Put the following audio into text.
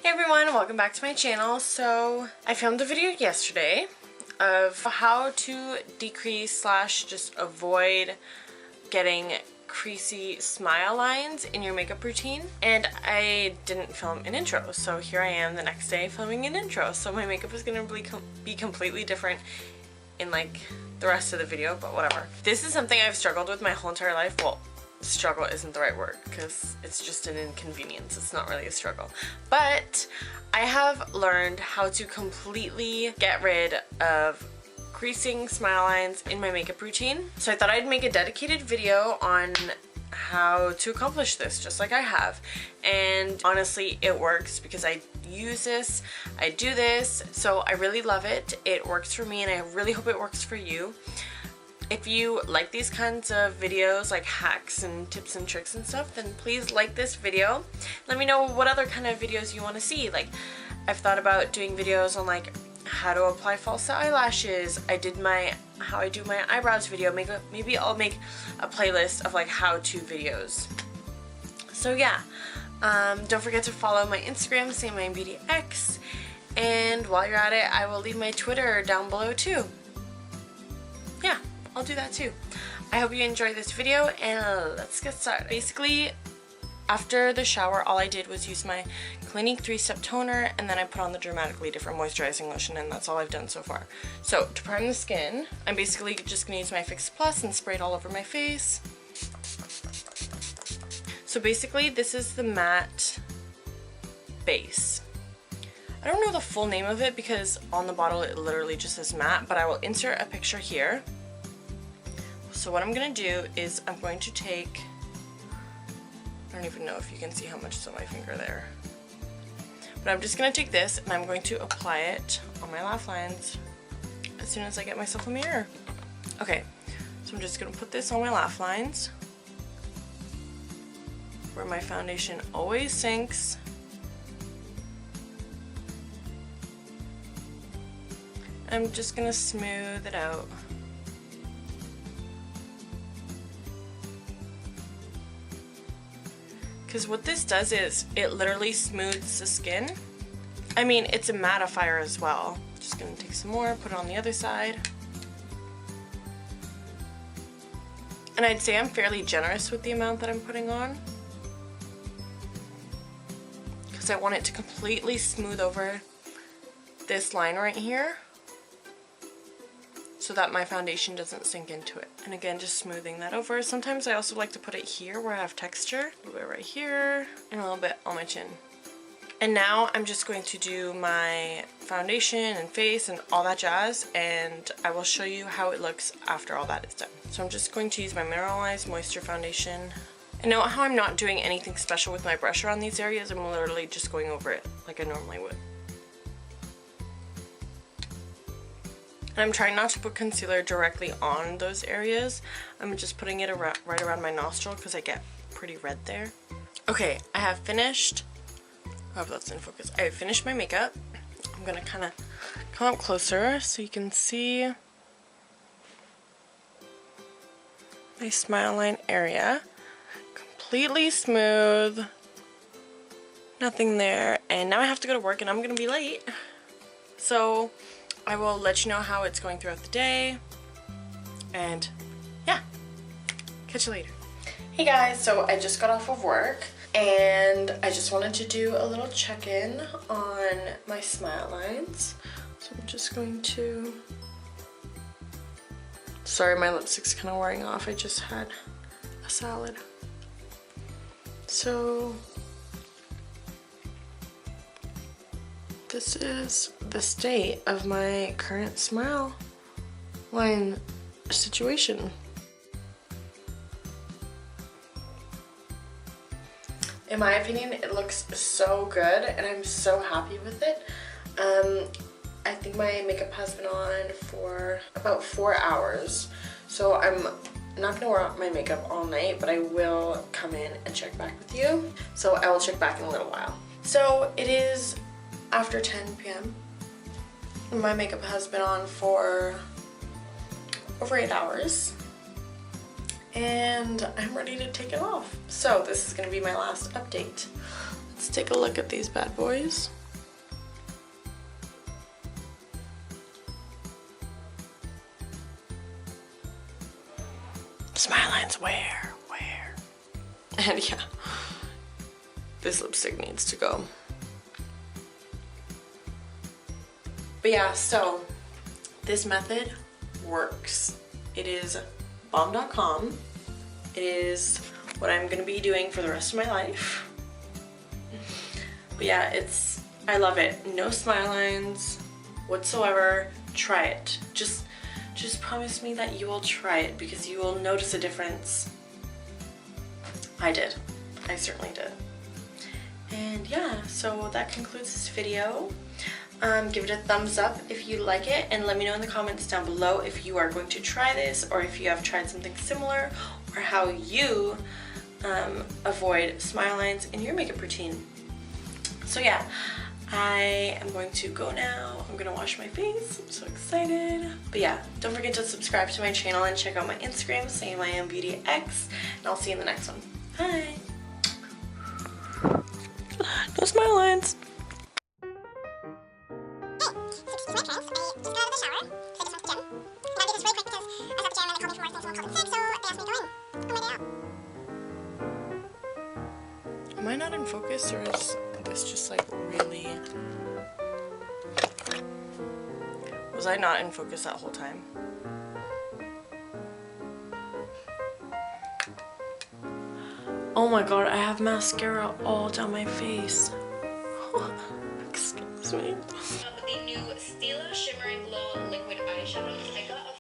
Hey everyone, welcome back to my channel. So I filmed a video yesterday of how to decrease slash just avoid getting creasy smile lines in your makeup routine, and I didn't film an intro, so here I am the next day filming an intro. So my makeup is going to be completely different in like the rest of the video, but whatever. This is something I've struggled with my whole entire life. Well, struggle isn't the right word because it's just an inconvenience. It's not really a struggle, but I have learned how to completely get rid of creasing smile lines in my makeup routine. So I thought I'd make a dedicated video on how to accomplish this, just like I have. And honestly, it works because I use this, I do this, so I really love it. It works for me and I really hope it works for you. If you like these kinds of videos, like hacks and tips and tricks and stuff, then please like this video. Let me know what other kind of videos you want to see. Like, I've thought about doing videos on like how to apply false eyelashes. I did my how I do my eyebrows video. Maybe I'll make a playlist of like how-to videos. So yeah, don't forget to follow my Instagram, SAMIAMBEAUTYX, and while you're at it, I will leave my Twitter down below too. Yeah, I'll do that too. I hope you enjoyed this video, and let's get started. Basically, after the shower, all I did was use my Clinique 3-Step Toner, and then I put on the Dramatically Different Moisturizing Lotion, and that's all I've done so far. So, to prime the skin, I'm basically just going to use my Fix Plus and spray it all over my face. So basically, this is the matte base. I don't know the full name of it because on the bottle it literally just says matte, but I will insert a picture here. So what I'm going to do is I'm going to take, I don't even know if you can see how much is on my finger there, but I'm just going to take this and I'm going to apply it on my laugh lines as soon as I get myself a mirror. Okay, so I'm just going to put this on my laugh lines where my foundation always sinks. I'm just going to smooth it out. Because what this does is it literally smooths the skin. I mean, it's a mattifier as well. Just going to take some more, put it on the other side. And I'd say I'm fairly generous with the amount that I'm putting on, because I want it to completely smooth over this line right here, so that my foundation doesn't sink into it. And again, just smoothing that over. Sometimes I also like to put it here where I have texture. A little bit right here, and a little bit on my chin. And now I'm just going to do my foundation and face and all that jazz, and I will show you how it looks after all that is done. So I'm just going to use my Mineralized Moisture Foundation. And note how I'm not doing anything special with my brush around these areas. I'm literally just going over it like I normally would. I'm trying not to put concealer directly on those areas. I'm just putting it right around my nostril because I get pretty red there. Okay, I have finished. I hope that's in focus. I have finished my makeup. I'm gonna kind of come up closer so you can see my smile line area. Completely smooth. Nothing there. And now I have to go to work and I'm gonna be late. So I will let you know how it's going throughout the day, and yeah, catch you later. Hey guys, so I just got off of work and I just wanted to do a little check-in on my smile lines. So I'm just going to, sorry, my lipstick's kind of wearing off. I just had a salad. So this is the state of my current smile line situation. In my opinion, it looks so good and I'm so happy with it. I think my makeup has been on for about 4 hours, so I'm not gonna wear my makeup all night, but I will come in and check back with you. So I will check back in a little while. So it is after 10 p.m. My makeup has been on for over 8 hours and I'm ready to take it off. So this is going to be my last update. Let's take a look at these bad boys. Smile lines, where? And yeah, this lipstick needs to go. But yeah, so this method works. It is bomb.com. It is what I'm gonna be doing for the rest of my life. But yeah, I love it. No smile lines whatsoever. Try it. Just promise me that you will try it, because you will notice a difference. I did. I certainly did. And yeah, so that concludes this video. Give it a thumbs up if you like it, and let me know in the comments down below if you are going to try this, or if you have tried something similar, or how you avoid smile lines in your makeup routine. So yeah, I am going to go now. I'm gonna wash my face. I'm so excited. But yeah, don't forget to subscribe to my channel and check out my Instagram, SAMIAMBEAUTYX, and I'll see you in the next one. Bye. No smile lines. Am I not in focus, or is this just like really... Was I not in focus that whole time? Oh my god, I have mascara all down my face. Excuse me.